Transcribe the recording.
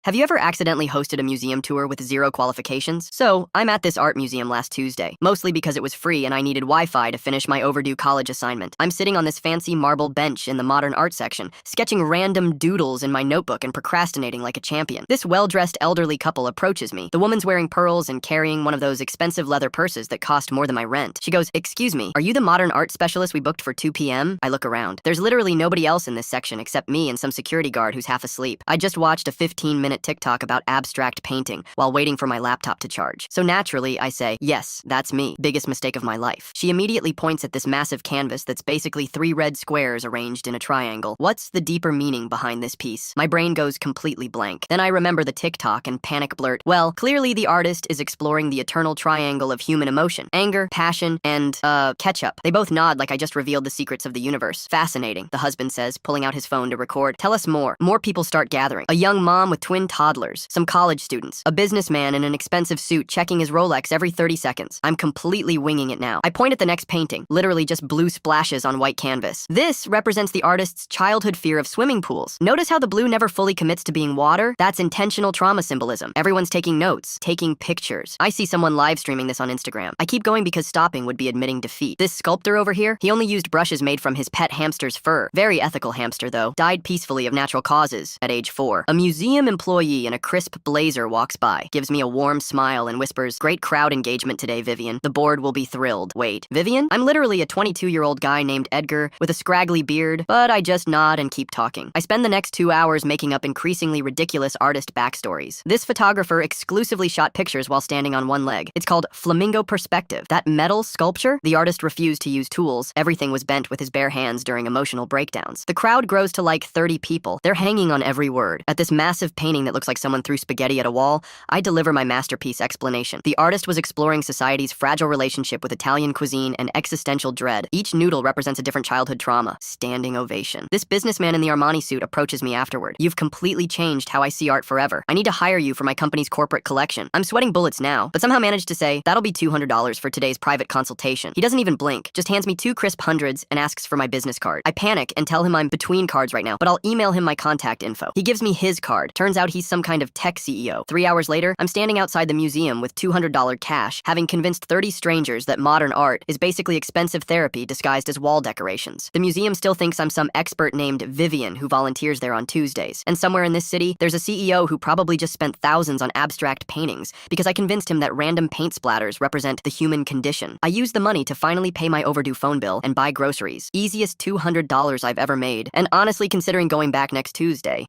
Have you ever accidentally hosted a museum tour with zero qualifications? So, I'm at this art museum last Tuesday, mostly because it was free and I needed Wi-Fi to finish my overdue college assignment. I'm sitting on this fancy marble bench in the modern art section, sketching random doodles in my notebook and procrastinating like a champion. This well-dressed elderly couple approaches me. The woman's wearing pearls and carrying one of those expensive leather purses that cost more than my rent. She goes, "Excuse me, are you the modern art specialist we booked for 2 p.m.? I look around. There's literally nobody else in this section except me and some security guard who's half asleep. I just watched a 15-minute TikTok about abstract painting while waiting for my laptop to charge. So naturally, I say, yes, that's me. Biggest mistake of my life. She immediately points at this massive canvas that's basically 3 red squares arranged in a triangle. What's the deeper meaning behind this piece? My brain goes completely blank. Then I remember the TikTok and panic blurt, well, clearly the artist is exploring the eternal triangle of human emotion. Anger, passion, and, ketchup. They both nod like I just revealed the secrets of the universe. Fascinating, the husband says, pulling out his phone to record. Tell us more. More people start gathering. A young mom with twin toddlers, some college students, a businessman in an expensive suit checking his Rolex every 30 seconds. I'm completely winging it now. I point at the next painting, literally just blue splashes on white canvas. This represents the artist's childhood fear of swimming pools. Notice how the blue never fully commits to being water? That's intentional trauma symbolism. Everyone's taking notes, taking pictures. I see someone live streaming this on Instagram. I keep going because stopping would be admitting defeat. This sculptor over here, he only used brushes made from his pet hamster's fur. Very ethical hamster though. Died peacefully of natural causes at age 4. A museum employee in a crisp blazer walks by, gives me a warm smile and whispers, "Great crowd engagement today, Vivian. The board will be thrilled." Wait, Vivian? I'm literally a 22-year-old guy named Edgar with a scraggly beard, but I just nod and keep talking. I spend the next 2 hours making up increasingly ridiculous artist backstories. This photographer exclusively shot pictures while standing on one leg. It's called flamingo perspective. That metal sculpture? The artist refused to use tools. Everything was bent with his bare hands during emotional breakdowns. The crowd grows to like 30 people. They're hanging on every word. At this massive painting that looks like someone threw spaghetti at a wall, I deliver my masterpiece explanation. The artist was exploring society's fragile relationship with Italian cuisine and existential dread. Each noodle represents a different childhood trauma. Standing ovation. This businessman in the Armani suit approaches me afterward. "You've completely changed how I see art forever. I need to hire you for my company's corporate collection." I'm sweating bullets now, but somehow managed to say, "That'll be $200 for today's private consultation." He doesn't even blink, just hands me 2 crisp hundreds and asks for my business card. I panic and tell him I'm between cards right now, but I'll email him my contact info. He gives me his card. Turns out he's some kind of tech CEO. 3 hours later, I'm standing outside the museum with $200 cash, having convinced 30 strangers that modern art is basically expensive therapy disguised as wall decorations. The museum still thinks I'm some expert named Vivian who volunteers there on Tuesdays. And somewhere in this city, there's a CEO who probably just spent thousands on abstract paintings because I convinced him that random paint splatters represent the human condition. I used the money to finally pay my overdue phone bill and buy groceries. Easiest $200 I've ever made. And honestly, considering going back next Tuesday,